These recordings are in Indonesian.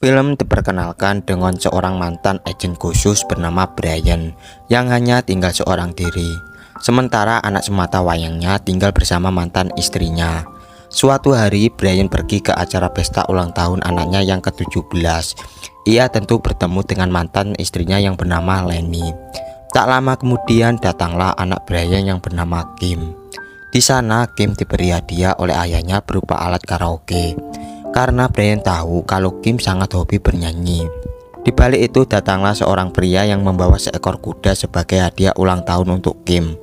Film diperkenalkan dengan seorang mantan agen khusus bernama Brian yang hanya tinggal seorang diri. Sementara anak semata wayangnya tinggal bersama mantan istrinya. Suatu hari Brian pergi ke acara pesta ulang tahun anaknya yang ke-17. Ia tentu bertemu dengan mantan istrinya yang bernama Lenny. Tak lama kemudian datanglah anak Brian yang bernama Kim. Di sana Kim diberi hadiah oleh ayahnya berupa alat karaoke. Karena Brian tahu kalau Kim sangat hobi bernyanyi. Di balik itu datanglah seorang pria yang membawa seekor kuda sebagai hadiah ulang tahun untuk Kim.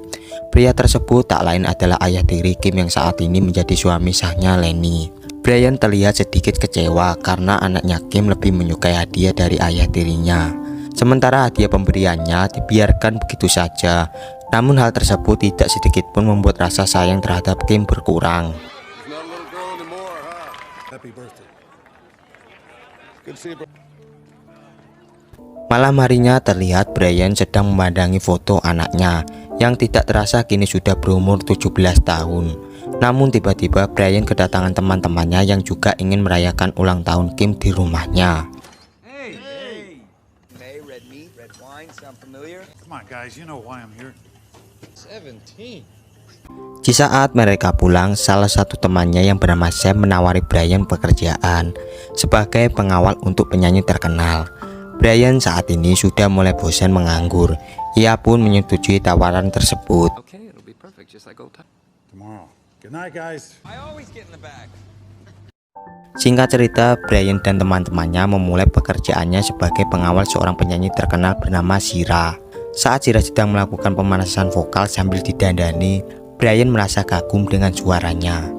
Pria tersebut tak lain adalah ayah tiri Kim yang saat ini menjadi suami sahnya Lenny. Brian terlihat sedikit kecewa karena anaknya Kim lebih menyukai hadiah dari ayah tirinya. Sementara hadiah pemberiannya dibiarkan begitu saja. Namun hal tersebut tidak sedikit pun membuat rasa sayang terhadap Kim berkurang. Malam harinya terlihat Brian sedang memandangi foto anaknya yang tidak terasa kini sudah berumur 17 tahun. Namun tiba-tiba Brian kedatangan teman-temannya yang juga ingin merayakan ulang tahun Kim di rumahnya. Di saat mereka pulang, salah satu temannya yang bernama Sam menawari Brian pekerjaan sebagai pengawal untuk penyanyi terkenal. Brian saat ini sudah mulai bosan menganggur. Ia pun menyetujui tawaran tersebut. Singkat cerita, Brian dan teman-temannya memulai pekerjaannya sebagai pengawal seorang penyanyi terkenal bernama Shira. Saat Shira sedang melakukan pemanasan vokal sambil didandani, Brian merasa kagum dengan suaranya.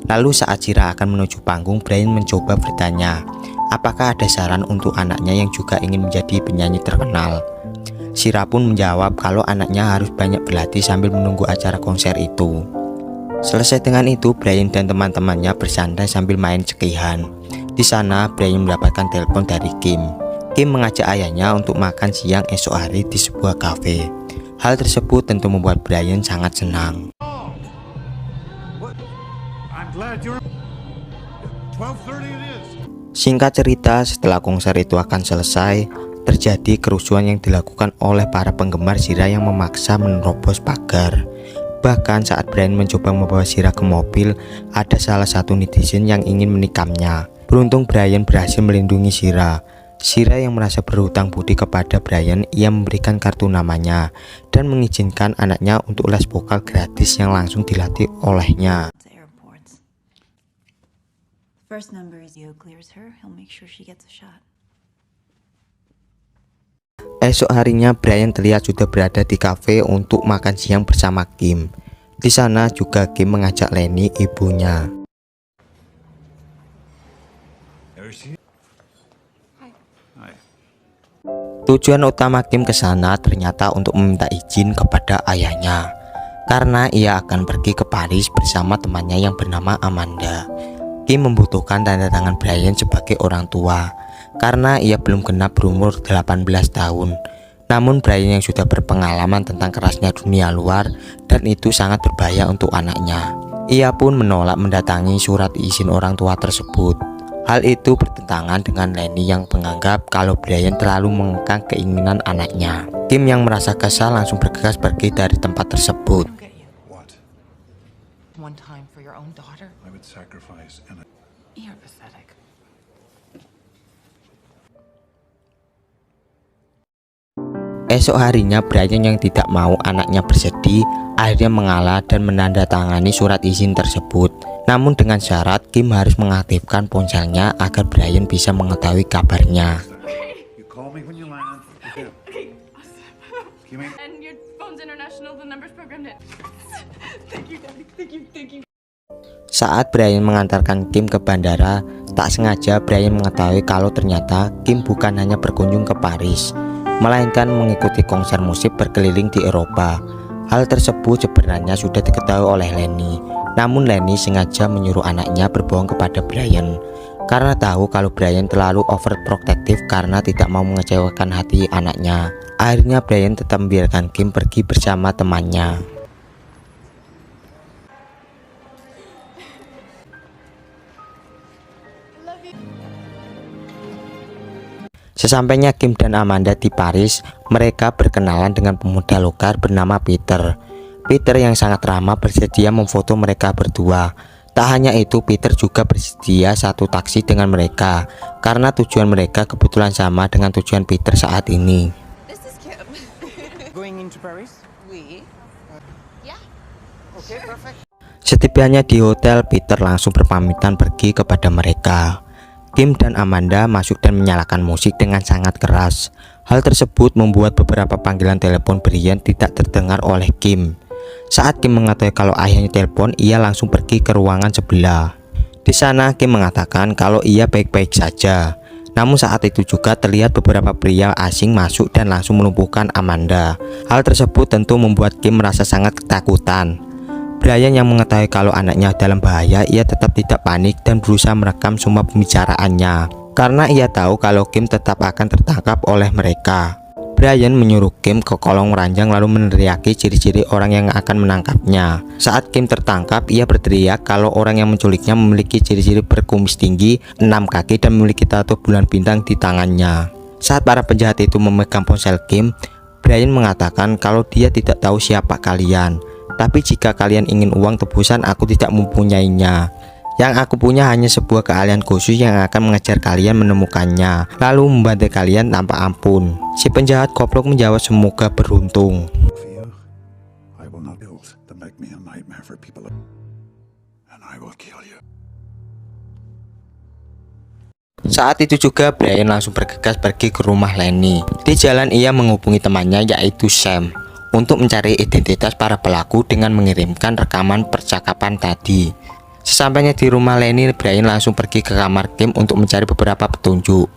Lalu saat Shira akan menuju panggung, Brian mencoba bertanya, apakah ada saran untuk anaknya yang juga ingin menjadi penyanyi terkenal. Shira pun menjawab kalau anaknya harus banyak berlatih sambil menunggu acara konser itu. Selesai dengan itu, Brian dan teman-temannya bersantai sambil main cekihan. Di sana, Brian mendapatkan telepon dari Kim. Kim mengajak ayahnya untuk makan siang esok hari di sebuah kafe. Hal tersebut tentu membuat Brian sangat senang. Singkat cerita, setelah konser itu akan selesai, terjadi kerusuhan yang dilakukan oleh para penggemar Shira yang memaksa menerobos pagar. Bahkan saat Brian mencoba membawa Shira ke mobil, ada salah satu netizen yang ingin menikamnya. Beruntung Brian berhasil melindungi Shira. Shira yang merasa berhutang budi kepada Brian, ia memberikan kartu namanya dan mengizinkan anaknya untuk les vokal gratis yang langsung dilatih olehnya. Esok harinya Brian terlihat sudah berada di kafe untuk makan siang bersama Kim. Di sana juga Kim mengajak Lenny, ibunya. Tujuan utama Kim ke sana ternyata untuk meminta izin kepada ayahnya karena ia akan pergi ke Paris bersama temannya yang bernama Amanda. Kim membutuhkan tanda tangan Brian sebagai orang tua karena ia belum genap berumur 18 tahun. Namun Brian yang sudah berpengalaman tentang kerasnya dunia luar dan itu sangat berbahaya untuk anaknya. Ia pun menolak mendatangi surat izin orang tua tersebut. Hal itu bertentangan dengan Lenny yang menganggap kalau Brian terlalu mengekang keinginan anaknya. Kim yang merasa kesal langsung bergegas pergi dari tempat tersebut. Esok harinya Brian yang tidak mau anaknya bersedih akhirnya mengalah dan menandatangani surat izin tersebut. Namun dengan syarat Kim harus mengaktifkan ponselnya agar Brian bisa mengetahui kabarnya. Saat Brian mengantarkan Kim ke bandara, tak sengaja Brian mengetahui kalau ternyata Kim bukan hanya berkunjung ke Paris, melainkan mengikuti konser musik berkeliling di Eropa. Hal tersebut sebenarnya sudah diketahui oleh Lenny. Namun Lenny sengaja menyuruh anaknya berbohong kepada Brian karena tahu kalau Brian terlalu overprotective karena tidak mau mengecewakan hati anaknya. Akhirnya Brian tetap membiarkan Kim pergi bersama temannya. Sesampainya Kim dan Amanda di Paris, mereka berkenalan dengan pemuda lokal bernama Peter. Peter yang sangat ramah bersedia memfoto mereka berdua. Tak hanya itu, Peter juga bersedia satu taksi dengan mereka karena tujuan mereka kebetulan sama dengan tujuan Peter saat ini. Setibanya di hotel, Peter langsung berpamitan pergi kepada mereka. Kim dan Amanda masuk dan menyalakan musik dengan sangat keras. Hal tersebut membuat beberapa panggilan telepon Brian tidak terdengar oleh Kim. Saat Kim mengetahui kalau ayahnya telepon, ia langsung pergi ke ruangan sebelah. Di sana Kim mengatakan kalau ia baik-baik saja. Namun saat itu juga terlihat beberapa pria asing masuk dan langsung melumpuhkan Amanda. Hal tersebut tentu membuat Kim merasa sangat ketakutan. Brian yang mengetahui kalau anaknya dalam bahaya, ia tetap tidak panik dan berusaha merekam semua pembicaraannya karena ia tahu kalau Kim tetap akan tertangkap oleh mereka. Brian menyuruh Kim ke kolong ranjang lalu meneriaki ciri-ciri orang yang akan menangkapnya. Saat Kim tertangkap, ia berteriak kalau orang yang menculiknya memiliki ciri-ciri berkumis tinggi, 6 kaki dan memiliki tato bulan bintang di tangannya. Saat para penjahat itu memegang ponsel Kim, Brian mengatakan kalau dia tidak tahu siapa kalian. Tapi jika kalian ingin uang tebusan, aku tidak mempunyainya. Yang aku punya hanya sebuah keahlian khusus yang akan mengejar kalian menemukannya, lalu membantai kalian tanpa ampun. Si penjahat goblok menjawab semoga beruntung. Saat itu juga Brian langsung bergegas pergi ke rumah Lenny. Di jalan ia menghubungi temannya yaitu Sam untuk mencari identitas para pelaku dengan mengirimkan rekaman percakapan tadi. Sesampainya di rumah Lenny, Brian langsung pergi ke kamar Kim untuk mencari beberapa petunjuk.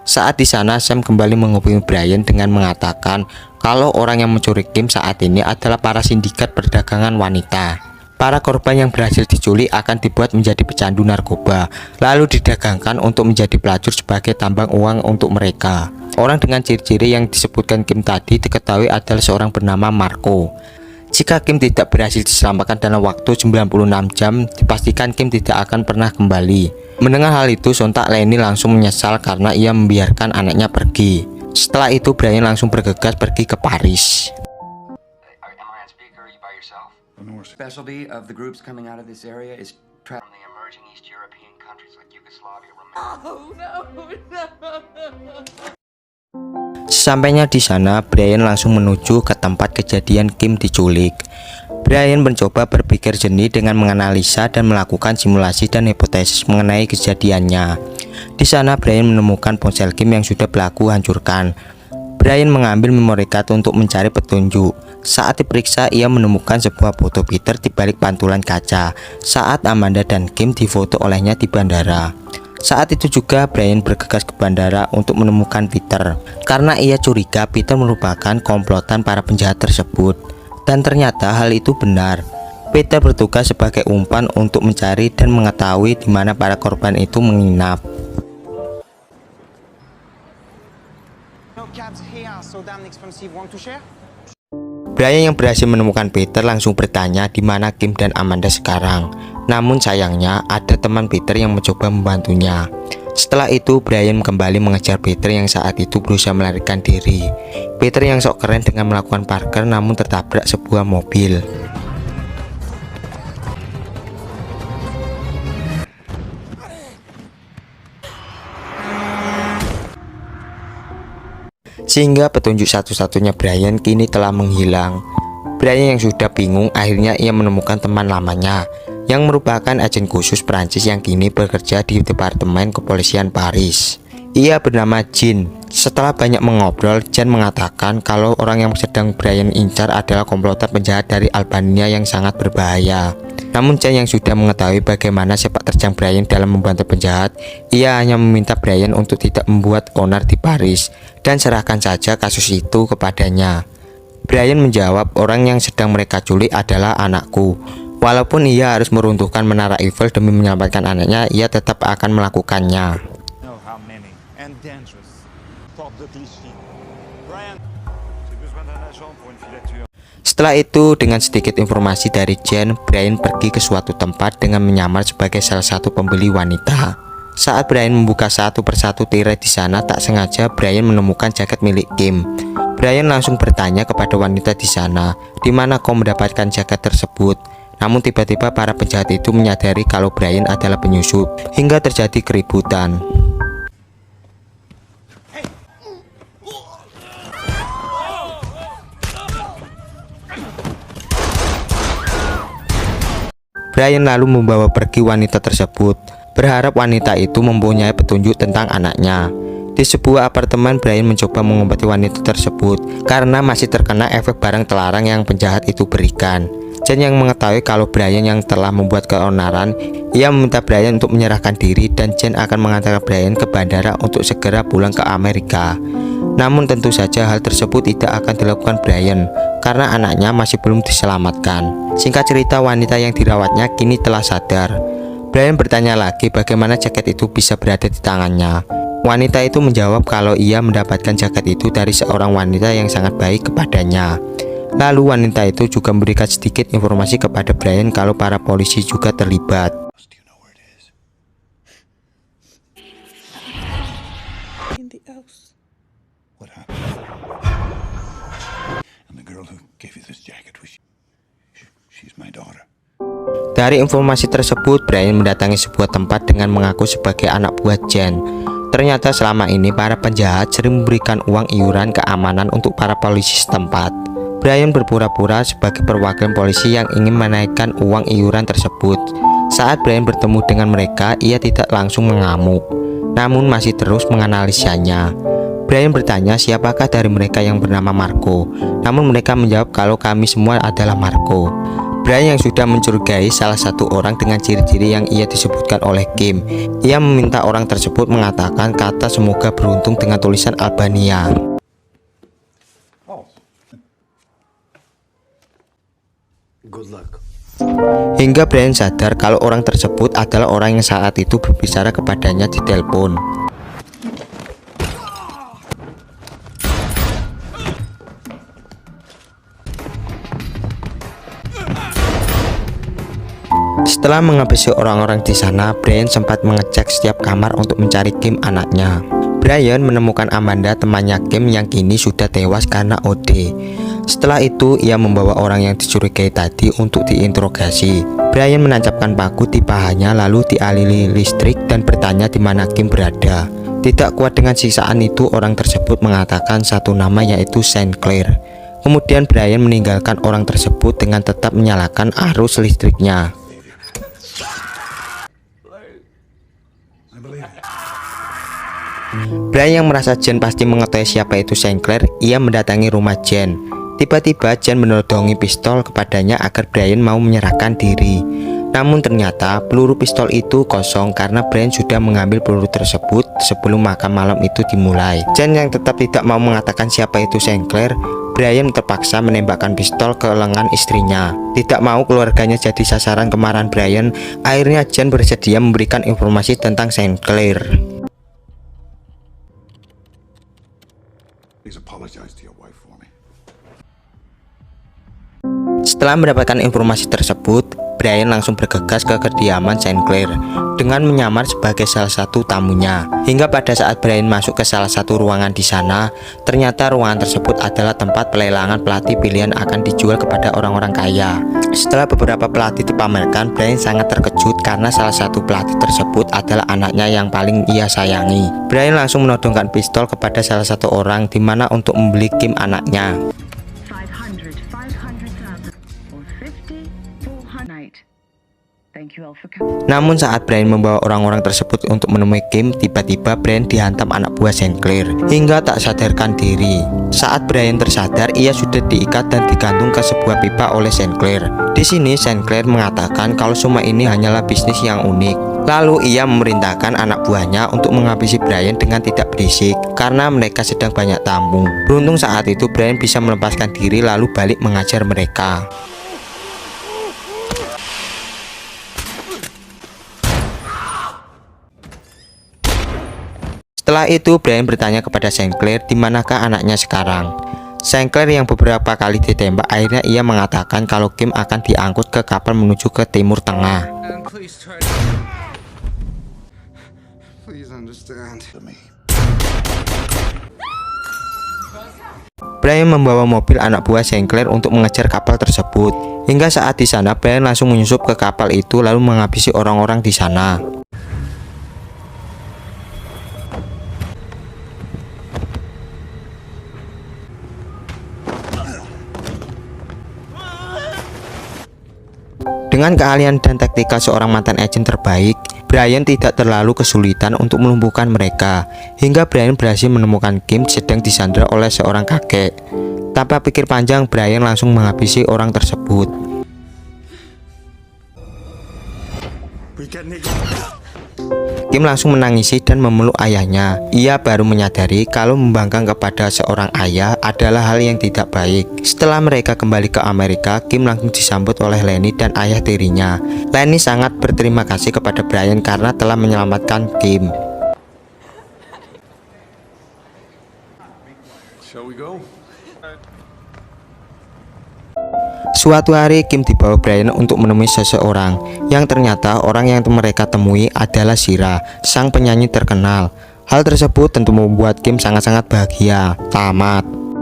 Saat di sana, Sam kembali menghubungi Brian dengan mengatakan kalau orang yang mencuri Kim saat ini adalah para sindikat perdagangan wanita. Para korban yang berhasil diculik akan dibuat menjadi pecandu narkoba, lalu didagangkan untuk menjadi pelacur sebagai tambang uang untuk mereka. Orang dengan ciri-ciri yang disebutkan Kim tadi diketahui adalah seorang bernama Marco. Jika Kim tidak berhasil diselamatkan dalam waktu 96 jam, dipastikan Kim tidak akan pernah kembali. Mendengar hal itu, sontak Lenny langsung menyesal karena ia membiarkan anaknya pergi. Setelah itu, Brian langsung bergegas pergi ke Paris. Specialty of the groups coming out of this area is from the emerging East European countries like Yugoslavia, Romania. Oh no. Sesampainya di sana, Brian langsung menuju ke tempat kejadian Kim diculik. Brian mencoba berpikir jernih dengan menganalisa dan melakukan simulasi dan hipotesis mengenai kejadiannya. Di sana, Brian menemukan ponsel Kim yang sudah pelaku hancurkan. Brian mengambil memory card untuk mencari petunjuk. Saat diperiksa, ia menemukan sebuah foto Peter di balik pantulan kaca saat Amanda dan Kim difoto olehnya di bandara. Saat itu juga Brian bergegas ke bandara untuk menemukan Peter karena ia curiga Peter merupakan komplotan para penjahat tersebut. Dan ternyata hal itu benar. Peter bertugas sebagai umpan untuk mencari dan mengetahui di mana para korban itu menginap. Brian yang berhasil menemukan Peter langsung bertanya di mana Kim dan Amanda sekarang. Namun sayangnya ada teman Peter yang mencoba membantunya. Setelah itu Brian kembali mengejar Peter yang saat itu berusaha melarikan diri. Peter yang sok keren dengan melakukan parkir namun tertabrak sebuah mobil. Sehingga petunjuk satu-satunya Brian kini telah menghilang. Brian yang sudah bingung akhirnya ia menemukan teman lamanya yang merupakan agen khusus Prancis yang kini bekerja di Departemen Kepolisian Paris. Ia bernama Jean. Setelah banyak mengobrol, Jean mengatakan kalau orang yang sedang Brian incar adalah komplotan penjahat dari Albania yang sangat berbahaya. Namun Jean yang sudah mengetahui bagaimana sepak terjang Brian dalam membantu penjahat, ia hanya meminta Brian untuk tidak membuat onar di Paris dan serahkan saja kasus itu kepadanya. Brian menjawab orang yang sedang mereka culik adalah anakku. Walaupun ia harus meruntuhkan menara Eiffel demi menyelamatkan anaknya, ia tetap akan melakukannya. Setelah itu, dengan sedikit informasi dari Jean, Brian pergi ke suatu tempat dengan menyamar sebagai salah satu pembeli wanita. Saat Brian membuka satu persatu tirai di sana, tak sengaja Brian menemukan jaket milik Kim. Brian langsung bertanya kepada wanita di sana, "Di mana kau mendapatkan jaket tersebut?" Namun tiba-tiba para penjahat itu menyadari kalau Brian adalah penyusup, hingga terjadi keributan. Brian lalu membawa pergi wanita tersebut, berharap wanita itu mempunyai petunjuk tentang anaknya. Di sebuah apartemen, Brian mencoba mengobati wanita tersebut karena masih terkena efek barang terlarang yang penjahat itu berikan. Jen yang mengetahui kalau Brian yang telah membuat keonaran, ia meminta Brian untuk menyerahkan diri dan Jen akan mengantarkan Brian ke bandara untuk segera pulang ke Amerika. Namun tentu saja hal tersebut tidak akan dilakukan Brian karena anaknya masih belum diselamatkan. Singkat cerita, wanita yang dirawatnya kini telah sadar. Brian bertanya lagi bagaimana jaket itu bisa berada di tangannya. Wanita itu menjawab kalau ia mendapatkan jaket itu dari seorang wanita yang sangat baik kepadanya. Lalu wanita itu juga memberikan sedikit informasi kepada Brian kalau para polisi juga terlibat. Dari informasi tersebut, Brian mendatangi sebuah tempat dengan mengaku sebagai anak buah Jen. Ternyata selama ini para penjahat sering memberikan uang iuran keamanan untuk para polisi setempat. Brian berpura-pura sebagai perwakilan polisi yang ingin menaikkan uang iuran tersebut. Saat Brian bertemu dengan mereka, ia tidak langsung mengamuk, namun masih terus menganalisanya. Brian bertanya siapakah dari mereka yang bernama Marco, namun mereka menjawab kalau kami semua adalah Marco. Brian yang sudah mencurigai salah satu orang dengan ciri-ciri yang ia disebutkan oleh Kim. Ia meminta orang tersebut mengatakan kata semoga beruntung dengan tulisan Albania. Good luck. Hingga Brian sadar kalau orang tersebut adalah orang yang saat itu berbicara kepadanya di telepon. Setelah menghabisi orang-orang di sana, Brian sempat mengecek setiap kamar untuk mencari Kim anaknya. Brian menemukan Amanda, temannya Kim yang kini sudah tewas karena OD. Setelah itu, ia membawa orang yang dicurigai tadi untuk diinterogasi. Brian menancapkan paku di pahanya lalu dialiri listrik dan bertanya di mana Kim berada. Tidak kuat dengan siksaan itu, orang tersebut mengatakan satu nama yaitu Saint Clair. Kemudian Brian meninggalkan orang tersebut dengan tetap menyalakan arus listriknya. Brian yang merasa Jen pasti mengetahui siapa itu Saint Clair, ia mendatangi rumah Jen. Tiba-tiba Jen menodongi pistol kepadanya agar Brian mau menyerahkan diri. Namun ternyata peluru pistol itu kosong karena Brian sudah mengambil peluru tersebut sebelum makan malam itu dimulai. Jen yang tetap tidak mau mengatakan siapa itu Saint Clair, Brian terpaksa menembakkan pistol ke lengan istrinya. Tidak mau keluarganya jadi sasaran kemarahan Brian, akhirnya Jen bersedia memberikan informasi tentang Saint Clair. Setelah mendapatkan informasi tersebut, Brian langsung bergegas ke kediaman Saint Clair dengan menyamar sebagai salah satu tamunya. Hingga pada saat Brian masuk ke salah satu ruangan di sana, ternyata ruangan tersebut adalah tempat pelelangan pelatih pilihan akan dijual kepada orang-orang kaya. Setelah beberapa pelatih dipamerkan, Brian sangat terkejut karena salah satu pelatih tersebut adalah anaknya yang paling ia sayangi. Brian langsung menodongkan pistol kepada salah satu orang di mana untuk membeli Kim anaknya. Namun saat Brian membawa orang-orang tersebut untuk menemui Kim, tiba-tiba Brian dihantam anak buah Saint Clair hingga tak sadarkan diri. Saat Brian tersadar, ia sudah diikat dan digantung ke sebuah pipa oleh Saint Clair. Di sini Saint Clair mengatakan kalau semua ini hanyalah bisnis yang unik. Lalu ia memerintahkan anak buahnya untuk menghabisi Brian dengan tidak berisik karena mereka sedang banyak tamu. Beruntung saat itu Brian bisa melepaskan diri lalu balik mengajar mereka. Setelah itu Brian bertanya kepada Saint Clair di manakah anaknya sekarang. Saint Clair yang beberapa kali ditembak, akhirnya ia mengatakan kalau Kim akan diangkut ke kapal menuju ke Timur Tengah. Please understand. Brian membawa mobil anak buah Sinclair untuk mengejar kapal tersebut. Hingga saat di sana, Brian langsung menyusup ke kapal itu lalu menghabisi orang-orang di sana. Dengan keahlian dan taktikal seorang mantan agen terbaik, Brian tidak terlalu kesulitan untuk melumpuhkan mereka. Hingga Brian berhasil menemukan Kim sedang disandra oleh seorang kakek. Tanpa pikir panjang, Brian langsung menghabisi orang tersebut. Kim langsung menangisi dan memeluk ayahnya. Ia baru menyadari kalau membangkang kepada seorang ayah adalah hal yang tidak baik. Setelah mereka kembali ke Amerika, Kim langsung disambut oleh Lenny dan ayah tirinya. Lenny sangat berterima kasih kepada Brian karena telah menyelamatkan Kim. Shall we go? Suatu hari Kim dibawa Brian untuk menemui seseorang yang ternyata orang yang mereka temui adalah Shira, sang penyanyi terkenal. Hal tersebut tentu membuat Kim sangat-sangat bahagia. Tamat.